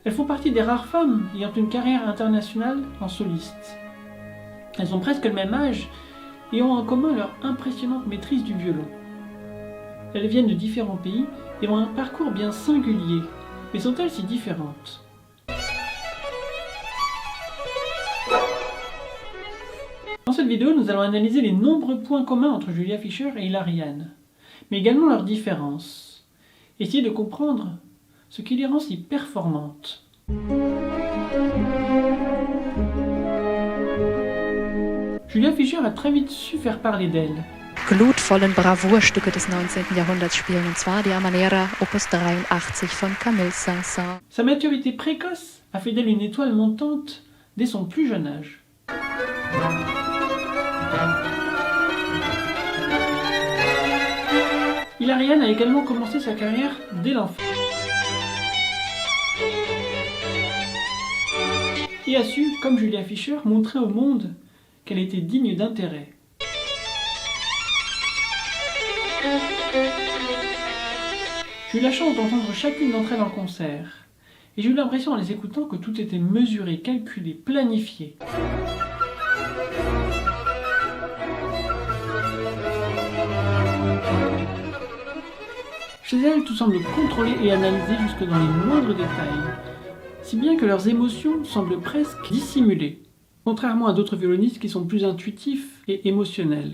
Elles font partie des rares femmes ayant une carrière internationale en soliste. Elles ont presque le même âge et ont en commun leur impressionnante maîtrise du violon. Elles viennent de différents pays et ont un parcours bien singulier, mais sont-elles si différentes ? Dans cette vidéo, nous allons analyser les nombreux points communs entre Julia Fischer et Hilary Hahn, mais également leurs différences. Essayer de comprendre ce qui les rend si performantes. Julia Fischer a très vite su faire parler d'elle. Glutvollen Bravourstücke des 19. Jahrhunderts spielen, und zwar die Habanera Opus 83 von Camille Saint-Saëns. Sa maturité précoce a fait d'elle une étoile montante dès son plus jeune âge. Hilary Hahn a également commencé sa carrière dès l'enfance et a su, comme Julia Fischer, montrer au monde qu'elle était digne d'intérêt. J'ai eu la chance d'entendre chacune d'entre elles en concert, et j'ai eu l'impression en les écoutant que tout était mesuré, calculé, planifié. Chez elles, tout semble contrôlé et analysé jusque dans les moindres détails, si bien que leurs émotions semblent presque dissimulées, contrairement à d'autres violonistes qui sont plus intuitifs et émotionnels.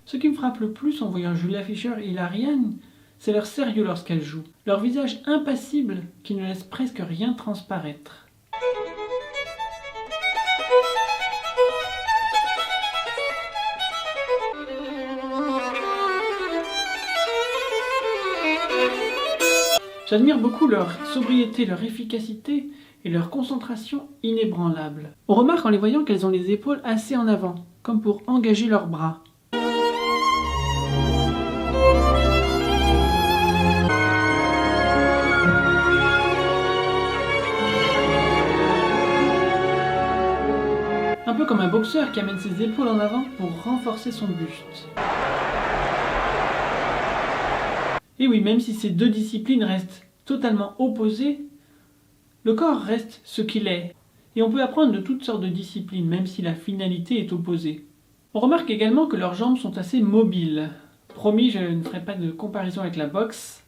Ce qui me frappe le plus en voyant Julia Fischer et Hilary Hahn, c'est leur sérieux lorsqu'elles jouent, leur visage impassible qui ne laisse presque rien transparaître. J'admire beaucoup leur sobriété, leur efficacité et leur concentration inébranlable. On remarque en les voyant qu'elles ont les épaules assez en avant, comme pour engager leurs bras. Un peu comme un boxeur qui amène ses épaules en avant pour renforcer son buste. Et oui, même si ces deux disciplines restent totalement opposées, le corps reste ce qu'il est. Et on peut apprendre de toutes sortes de disciplines, même si la finalité est opposée. On remarque également que leurs jambes sont assez mobiles. Promis, je ne ferai pas de comparaison avec la boxe.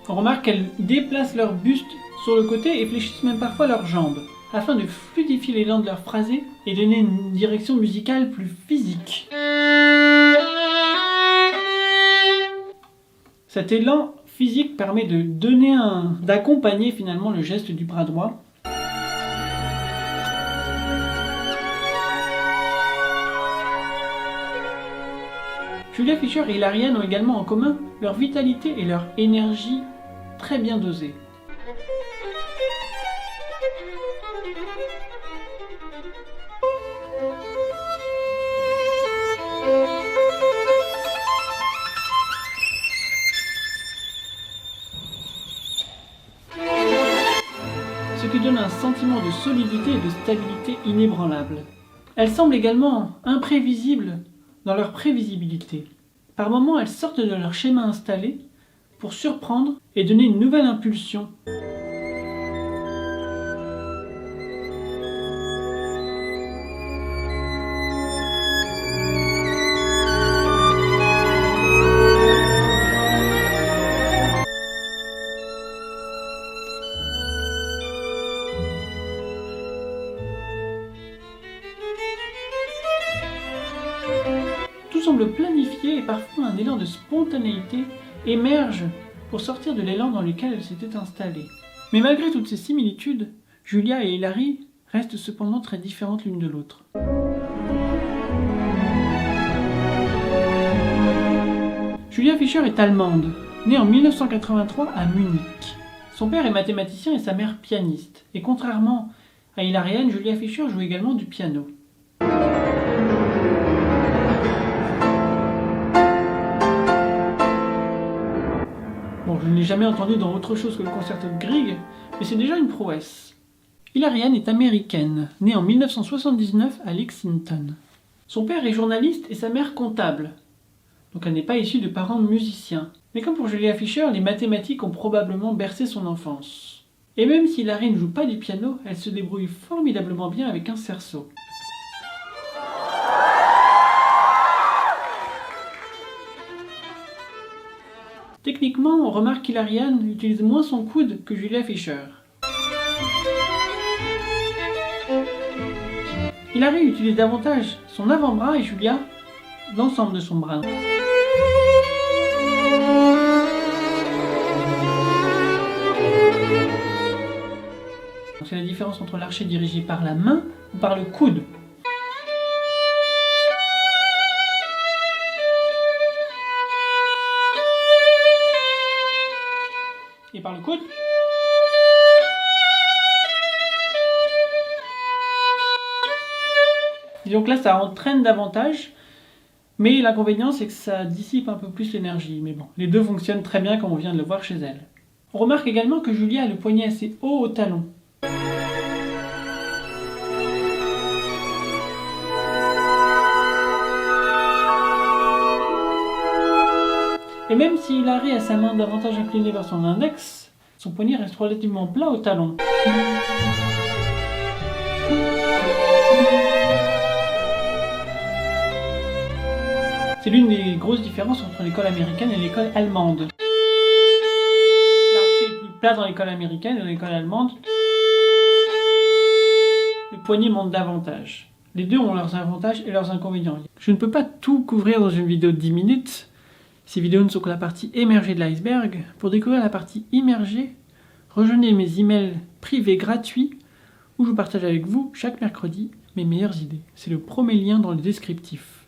On remarque qu'elles déplacent leur buste sur le côté et fléchissent même parfois leurs jambes, afin de fluidifier l'élan de leur phrasé et donner une direction musicale plus physique. Cet élan physique permet d'accompagner finalement le geste du bras droit. Julia Fischer et Hilary Hahn ont également en commun leur vitalité et leur énergie très bien dosée. Ce qui donne un sentiment de solidité et de stabilité inébranlable. Elles semblent également imprévisibles dans leur prévisibilité. Par moments, elles sortent de leur schéma installé pour surprendre et donner une nouvelle impulsion. Tout semble planifié et parfois un élan de spontanéité émerge pour sortir de l'élan dans lequel elle s'était installée. Mais malgré toutes ces similitudes, Julia et Hilary restent cependant très différentes l'une de l'autre. Julia Fischer est allemande, née en 1983 à Munich. Son père est mathématicien et sa mère pianiste. Et contrairement à Hilary Hahn, Julia Fischer joue également du piano. je ne l'ai jamais entendu dans autre chose que le concerto de Grieg, mais c'est déjà une prouesse. Hilary Hahn est américaine, née en 1979 à Lexington. Son père est journaliste et sa mère comptable, donc elle n'est pas issue de parents musiciens. Mais comme pour Julia Fischer, les mathématiques ont probablement bercé son enfance. Et même si Hilary ne joue pas du piano, elle se débrouille formidablement bien avec un cerceau. Techniquement, on remarque qu'Hilary Hahn utilise moins son coude que Julia Fischer. Hilary utilise davantage son avant-bras et Julia l'ensemble de son bras. C'est la différence entre l'archet dirigé par la main ou par le coude. Et par le coude. Et donc là, ça entraîne davantage, mais l'inconvénient, c'est que ça dissipe un peu plus l'énergie. Mais bon, les deux fonctionnent très bien comme on vient de le voir chez elle. On remarque également que Julia a le poignet assez haut au talon. Et même si Hilary a sa main davantage inclinée vers son index, son poignet reste relativement plat au talon. C'est l'une des grosses différences entre l'école américaine et l'école allemande. L'archet est plus plat dans l'école américaine et dans l'école allemande, le poignet monte davantage. Les deux ont leurs avantages et leurs inconvénients. Je ne peux pas tout couvrir dans une vidéo de 10 minutes. Ces vidéos ne sont que la partie émergée de l'iceberg. Pour découvrir la partie immergée, rejoignez mes emails privés gratuits où je partage avec vous chaque mercredi mes meilleures idées. C'est le premier lien dans le descriptif.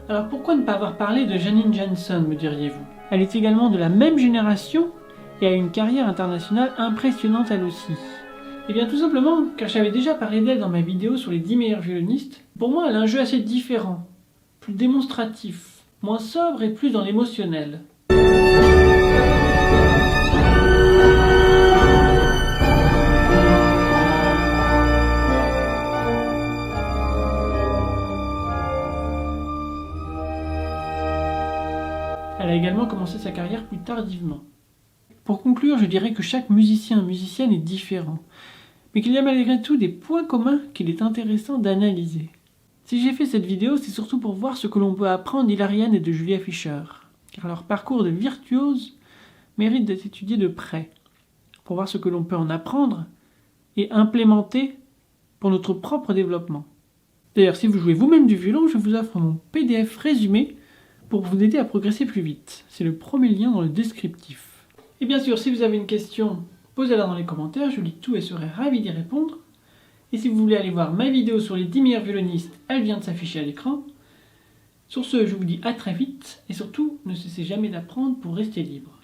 Alors pourquoi ne pas avoir parlé de Janine Jansen, me diriez-vous? Elle est également de la même génération et a une carrière internationale impressionnante elle aussi. Eh bien tout simplement car j'avais déjà parlé d'elle dans ma vidéo sur les 10 meilleurs violonistes. Pour moi elle a un jeu assez différent, plus démonstratif, moins sobre et plus dans l'émotionnel. Elle a également commencé sa carrière plus tardivement. Pour conclure, je dirais que chaque musicien ou musicienne est différent, mais qu'il y a malgré tout des points communs qu'il est intéressant d'analyser. Si j'ai fait cette vidéo, c'est surtout pour voir ce que l'on peut apprendre d'Hilary Hahn et de Julia Fischer, car leur parcours de virtuose mérite d'être étudié de près, pour voir ce que l'on peut en apprendre et implémenter pour notre propre développement. D'ailleurs, si vous jouez vous-même du violon, je vous offre mon PDF résumé pour vous aider à progresser plus vite. C'est le premier lien dans le descriptif. Et bien sûr, si vous avez une question, posez-la dans les commentaires, je lis tout et serai ravi d'y répondre. Et si vous voulez aller voir ma vidéo sur les 10 meilleurs violonistes, elle vient de s'afficher à l'écran. Sur ce, je vous dis à très vite, et surtout, ne cessez jamais d'apprendre pour rester libre.